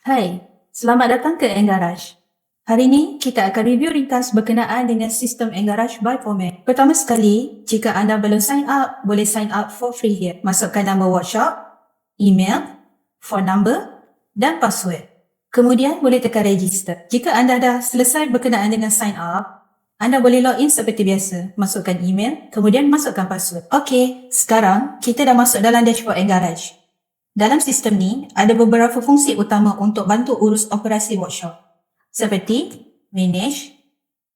Hai, selamat datang ke Engarage. Hari ini kita akan review ringkas berkenaan dengan sistem Engarage by format. Pertama sekali, jika anda belum sign up, boleh sign up for free here. Masukkan nama workshop, email, phone number dan password. Kemudian boleh tekan register. Jika anda dah selesai berkenaan dengan sign up, anda boleh login seperti biasa. Masukkan email, kemudian masukkan password. Okey, sekarang kita dah masuk dalam dashboard Engarage. Dalam sistem ni, ada beberapa fungsi utama untuk bantu urus operasi workshop. Seperti manage,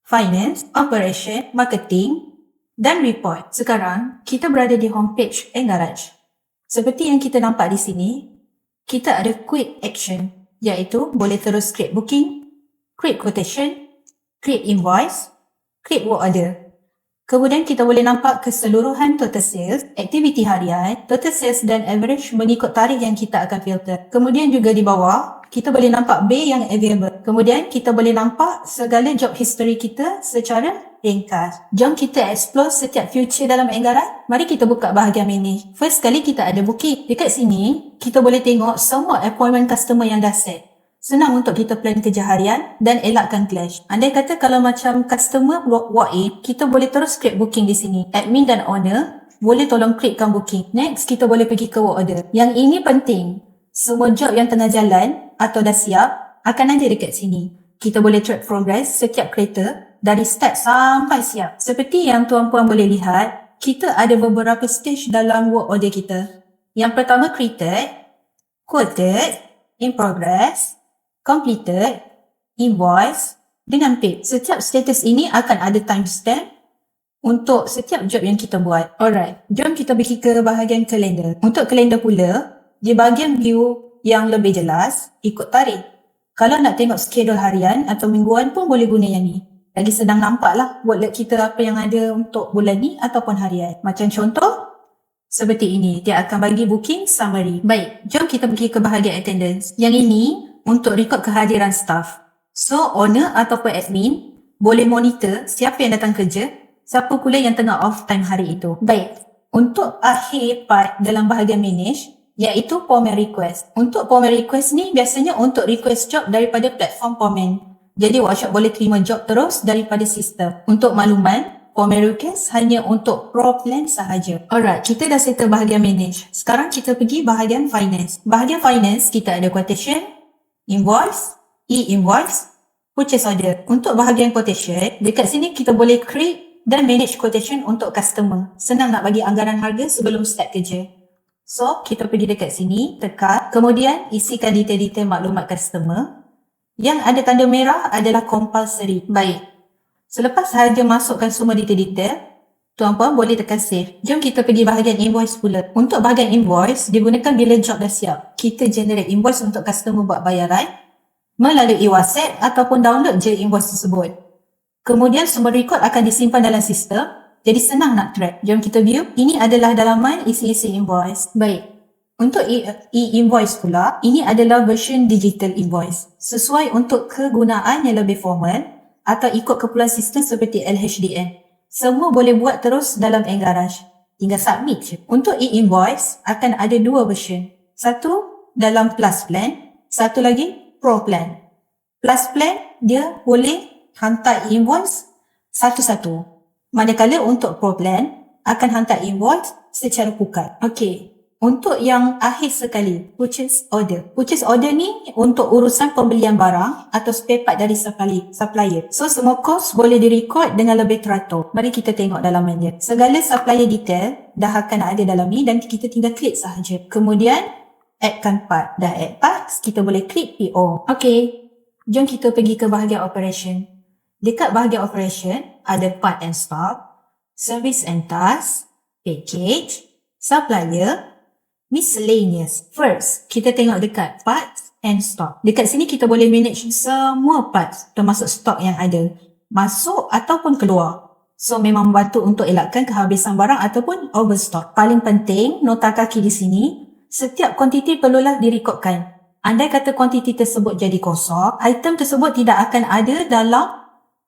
finance, operation, marketing dan report. Sekarang, kita berada di homepage Engarage. Seperti yang kita nampak di sini, kita ada quick action, iaitu boleh terus create booking, create quotation, create invoice, create work order. Kemudian kita boleh nampak keseluruhan total sales, aktiviti harian, total sales dan average mengikut tarikh yang kita akan filter. Kemudian juga di bawah, kita boleh nampak bay yang available. Kemudian kita boleh nampak segala job history kita secara ringkas. Jom kita explore setiap future dalam Engarage. Mari kita buka bahagian manage. First sekali kita ada booking. Dekat sini, kita boleh tengok semua appointment customer yang dah set. Senang untuk kita plan kerja harian dan elakkan clash. Andai kata kalau macam customer walk in, kita boleh terus create booking di sini. Admin dan owner boleh tolong createkan booking. Next, kita boleh pergi ke work order. Yang ini penting. Semua job yang tengah jalan atau dah siap akan ada dekat sini. Kita boleh track progress setiap kereta dari start sampai siap. Seperti yang tuan-puan boleh lihat, kita ada beberapa stage dalam work order kita. Yang pertama created, quoted, in progress, completed, invoice dengan paid. Setiap status ini akan ada timestamp untuk setiap job yang kita buat. Alright, jom kita pergi ke bahagian kalender. Untuk kalender pula, di bahagian view yang lebih jelas, ikut tarikh. Kalau nak tengok schedule harian atau mingguan pun boleh guna yang ni. Lagi sedang nampak lah workload kita apa yang ada untuk bulan ni ataupun harian. Macam contoh, seperti ini. Dia akan bagi booking summary. Baik, jom kita pergi ke bahagian attendance. Yang ini untuk rekod kehadiran staff. So, owner ataupun admin boleh monitor siapa yang datang kerja, siapa pula yang tengah off time hari itu. Baik, untuk akhir part dalam bahagian manage, iaitu payment request. Untuk payment request ni biasanya untuk request job daripada platform payment. Jadi workshop boleh terima job terus daripada sistem. Untuk makluman, payment request hanya untuk pro plan sahaja. Alright, kita dah settle bahagian manage. Sekarang kita pergi bahagian finance. Bahagian finance, kita ada quotation, invoice, e-invoice, purchase order. Untuk bahagian quotation, dekat sini kita boleh create dan manage quotation untuk customer. Senang nak bagi anggaran harga sebelum start kerja. So, kita pergi dekat sini, tekan, kemudian isikan detail-detail maklumat customer. Yang ada tanda merah adalah compulsory. Baik. Selepas sahaja masukkan semua detail-detail, tuan-puan boleh tekan save. Jom kita pergi bahagian invoice pula. Untuk bahagian invoice, digunakan bila job dah siap. Kita generate invoice untuk customer buat bayaran melalui WhatsApp ataupun download je invoice tersebut. Kemudian semua rekod akan disimpan dalam sistem, jadi senang nak track. Jom kita view. Ini adalah dalaman isi-isi invoice. Baik. Untuk e-invoice pula, ini adalah version digital invoice. Sesuai untuk kegunaan yang lebih formal atau ikut keperluan sistem seperti LHDN. Semua boleh buat terus dalam Engarage. Tinggal submit je. Untuk e-invoice akan ada dua version. Satu dalam Plus Plan, satu lagi Pro Plan. Plus Plan dia boleh hantar invoice satu-satu. Manakala untuk Pro Plan akan hantar invoice secara pukat. Okey. Untuk yang akhir sekali, purchase order. Purchase order ni untuk urusan pembelian barang atau spare part dari supplier. So, semua kos boleh direkod dengan lebih teratur. Mari kita tengok dalaman dia. Segala supplier detail dah akan ada dalam ni dan kita tinggal klik sahaja. Kemudian, addkan part. Dah add parts, kita boleh klik PO. Okey, jom kita pergi ke bahagian operation. Dekat bahagian operation, ada part and stock, service and task, package, supplier, miscellaneous. First, kita tengok dekat parts and stock. Dekat sini kita boleh manage semua parts termasuk stok yang ada. Masuk ataupun keluar. So, memang membantu untuk elakkan kehabisan barang ataupun overstock. Paling penting, nota kaki di sini, setiap kuantiti perlulah direkodkan. Andai kata kuantiti tersebut jadi kosong, item tersebut tidak akan ada dalam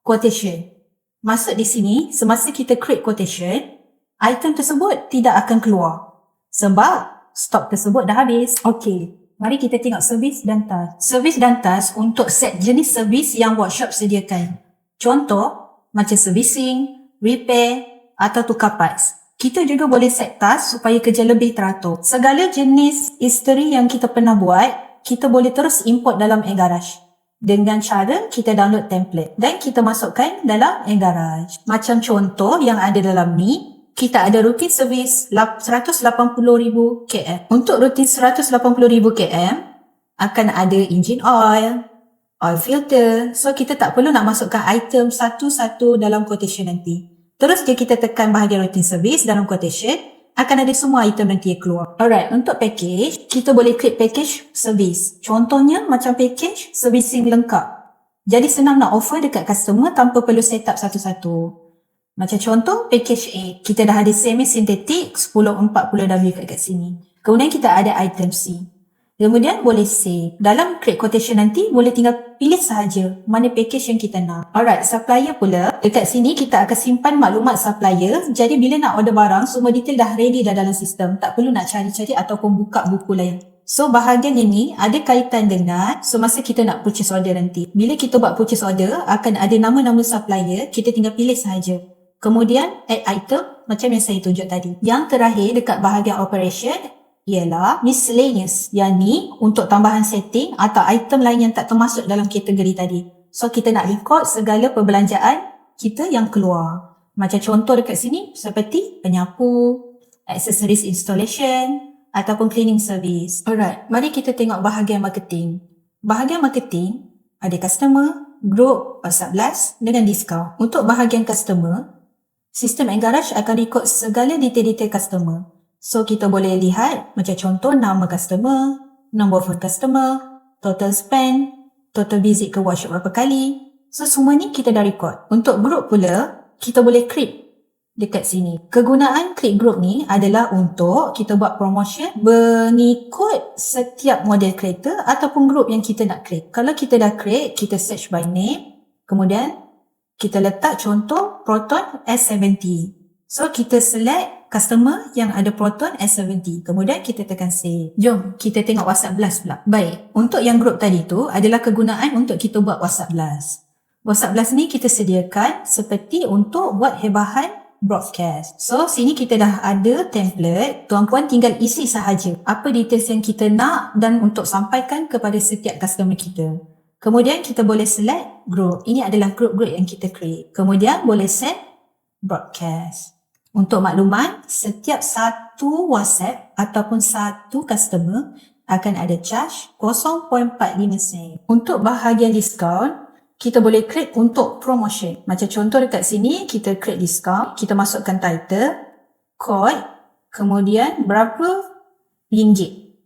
quotation. Masuk di sini, semasa kita create quotation, item tersebut tidak akan keluar. Sebab stok tersebut dah habis. Okey. Mari kita tengok servis dan task. Servis dan task untuk set jenis servis yang workshop sediakan. Contoh, macam servicing, repair atau tukar parts. Kita juga boleh set task supaya kerja lebih teratur. Segala jenis history yang kita pernah buat, kita boleh terus import dalam Engarage. Dengan cara kita download template dan kita masukkan dalam Engarage. Macam contoh yang ada dalam ni, kita ada rutin servis 180,000 km. Untuk rutin 180,000 km, akan ada engine oil, oil filter. So, kita tak perlu nak masukkan item satu-satu dalam quotation nanti. Terus je kita tekan bahagian rutin servis dalam quotation, akan ada semua item nanti yang keluar. Alright, untuk package, kita boleh create package servis. Contohnya macam package servicing lengkap. Jadi senang nak offer dekat customer tanpa perlu set up satu-satu. Macam contoh, package A, kita dah ada semi-synthetic 1040W kat sini. Kemudian kita ada item C. Kemudian boleh save. Dalam create quotation nanti, boleh tinggal pilih sahaja mana package yang kita nak. Alright, supplier pula. Dekat sini kita akan simpan maklumat supplier. Jadi bila nak order barang, semua detail dah ready dah dalam sistem. Tak perlu nak cari-cari ataupun buka buku lain. So bahagian ini ada kaitan dengan semasa kita nak purchase order nanti. Bila kita buat purchase order, akan ada nama-nama supplier. Kita tinggal pilih sahaja. Kemudian add item macam yang saya tunjuk tadi. Yang terakhir dekat bahagian operation ialah miscellaneous. Yang ni untuk tambahan setting atau item lain yang tak termasuk dalam kategori tadi. So kita nak record segala perbelanjaan kita yang keluar. Macam contoh dekat sini seperti penyapu, accessories installation ataupun cleaning service. Alright, mari kita tengok bahagian marketing. Bahagian marketing ada customer, group, WhatsApp blast dengan diskaun. Untuk bahagian customer, sistem Engarage akan record segala detail-detail customer. So, kita boleh lihat macam contoh nama customer, nombor phone customer, total spend, total visit ke workshop berapa kali. So, semua ni kita dah record. Untuk group pula, kita boleh create dekat sini. Kegunaan create group ni adalah untuk kita buat promotion mengikut setiap model kereta ataupun group yang kita nak create. Kalau kita dah create, kita search by name, kemudian kita letak contoh Proton S70. So, kita select customer yang ada Proton S70. Kemudian kita tekan save. Jom, kita tengok WhatsApp Blast pula. Baik, untuk yang group tadi tu adalah kegunaan untuk kita buat WhatsApp Blast. WhatsApp Blast ni kita sediakan seperti untuk buat hebahan broadcast. So, sini kita dah ada template. Tuan-puan tinggal isi sahaja apa details yang kita nak dan untuk sampaikan kepada setiap customer kita. Kemudian kita boleh select group. Ini adalah group-group yang kita create. Kemudian boleh set broadcast. Untuk makluman, setiap satu WhatsApp ataupun satu customer akan ada charge 0.45 sen. Untuk bahagian diskaun, kita boleh create untuk promotion. Macam contoh dekat sini, kita create diskaun. Kita masukkan title, code, kemudian berapa ringgit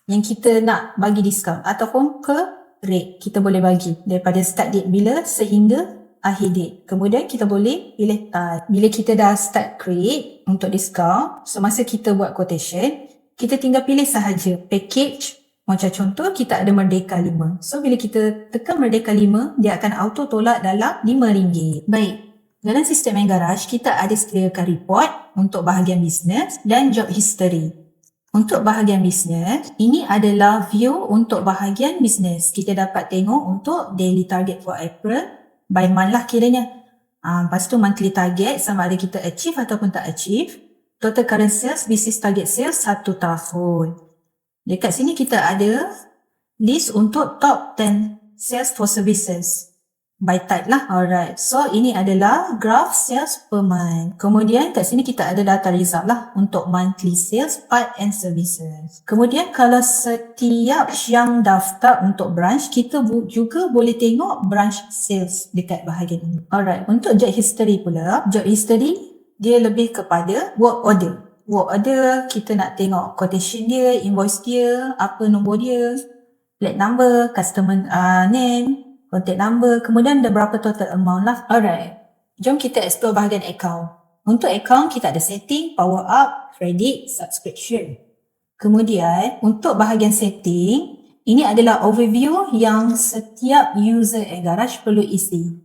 yang kita nak bagi diskaun ataupun per rate kita boleh bagi daripada start date bila sehingga akhir date. Kemudian kita boleh pilih type. Bila kita dah start create untuk diskaun, semasa kita buat quotation, kita tinggal pilih sahaja package. Macam contoh kita ada Merdeka 5. So bila kita tekan Merdeka 5, dia akan auto tolak dalam RM5. Baik. Dalam sistem Engarage, kita ada sediakan report untuk bahagian business dan job history. Untuk bahagian bisnes, ini adalah view untuk bahagian bisnes. Kita dapat tengok untuk daily target for April, by month lah kiranya. Lepas tu monthly target sama ada kita achieve ataupun tak achieve. Total current sales, business target sales 1 tahun. Dekat sini kita ada list untuk top 10 sales for services. By type lah. Alright. So, ini adalah graph sales per month. Kemudian, kat sini kita ada data result lah untuk monthly sales, part and services. Kemudian, kalau setiap yang daftar untuk branch, kita juga boleh tengok branch sales dekat bahagian ini. Alright. Untuk job history pula, job history, dia lebih kepada work order. Work order, kita nak tengok quotation dia, invoice dia, apa nombor dia, plate number, customer name, contact number, kemudian ada berapa total amount lah. Alright, jom kita explore bahagian account. Untuk account, kita ada setting, power up, credit, subscription. Kemudian, untuk bahagian setting, ini adalah overview yang setiap user Engarage perlu isi.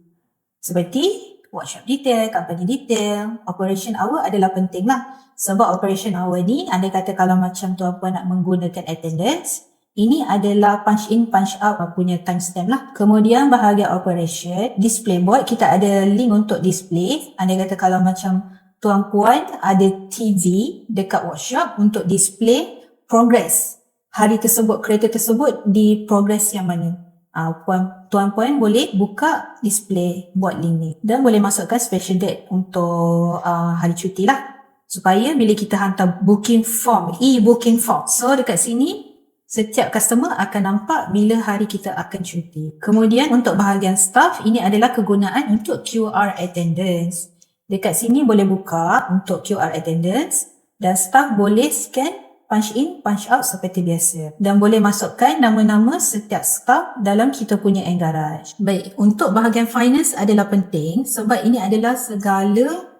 Seperti workshop detail, company detail, operation hour adalah penting lah. Sebab operation hour ni, anda kata kalau macam tuan-puan nak menggunakan attendance, Ini adalah punch in, punch out punya timestamp lah. Kemudian bahagian operation, display board, kita ada link untuk display. Anda kata kalau macam tuan puan ada TV dekat workshop untuk display progress hari tersebut, kereta tersebut di progress yang mana. Tuan puan boleh buka display board link ni dan boleh masukkan special date untuk hari cuti lah. Supaya bila kita hantar booking form, e-booking form. So dekat sini, setiap customer akan nampak bila hari kita akan cuti. Kemudian untuk bahagian staff, ini adalah kegunaan untuk QR attendance. Dekat sini boleh buka untuk QR attendance dan staff boleh scan, punch in, punch out seperti biasa. Dan boleh masukkan nama-nama setiap staff dalam kita punya Engarage. Baik, untuk bahagian finance adalah penting sebab ini adalah segala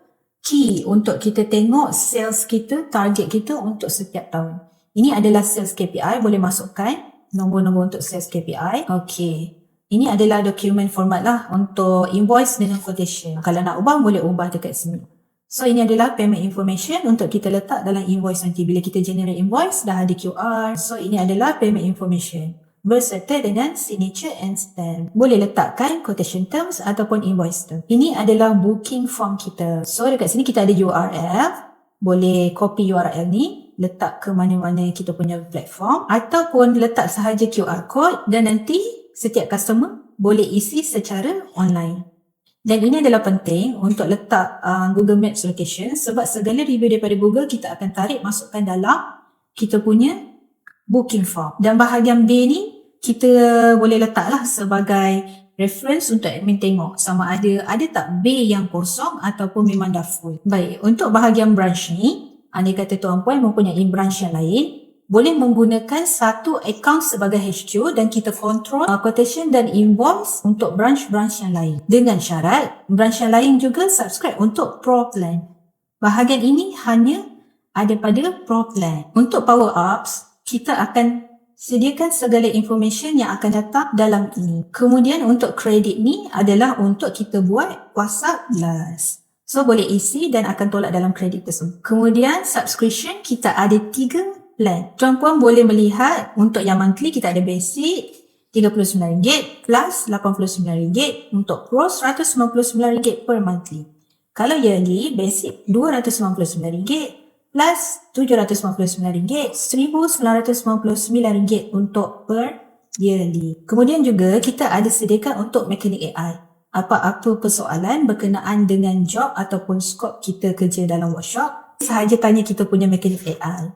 key untuk kita tengok sales kita, target kita untuk setiap tahun. Ini adalah sales KPI, boleh masukkan nombor-nombor untuk sales KPI. Okey. Ini adalah dokumen format lah untuk invoice dengan quotation. Kalau nak ubah, boleh ubah dekat sini. So, ini adalah payment information untuk kita letak dalam invoice nanti. Bila kita generate invoice, dah ada QR. So, ini adalah payment information berserta dengan signature and stamp. Boleh letakkan quotation terms ataupun invoice term. Ini adalah booking form kita. So, dekat sini kita ada URL. Boleh copy URL ni, letak ke mana-mana kita punya platform ataupun letak sahaja QR code dan nanti setiap customer boleh isi secara online. Dan ini adalah penting untuk letak Google Maps location sebab segala review daripada Google kita akan tarik masukkan dalam kita punya booking form. Dan bahagian B ni kita boleh letaklah sebagai reference untuk admin tengok sama ada tak B yang kosong ataupun memang dah full. Baik, untuk bahagian branch ni, anda kata tuan puan mempunyai branch yang lain, boleh menggunakan satu account sebagai HQ dan kita kontrol quotation dan invoice untuk branch-branch yang lain. Dengan syarat, branch yang lain juga subscribe untuk Pro Plan. Bahagian ini hanya ada pada Pro Plan. Untuk Power Ups, kita akan sediakan segala information yang akan datang dalam ini. Kemudian untuk kredit ni adalah untuk kita buat WhatsApp last. So boleh isi dan akan tolak dalam kredit tersebut. Kemudian subscription kita ada 3 plan. Tuan-puan boleh melihat untuk yang monthly kita ada basic RM39 plus RM89. Untuk pro RM199 per monthly. Kalau yearly basic RM299 plus RM799, RM1,999 untuk per yearly. Kemudian juga kita ada sediakan untuk mekanik AI. Apa-apa persoalan berkenaan dengan job ataupun skop kita kerja dalam workshop, sahaja tanya kita punya mekanik AI.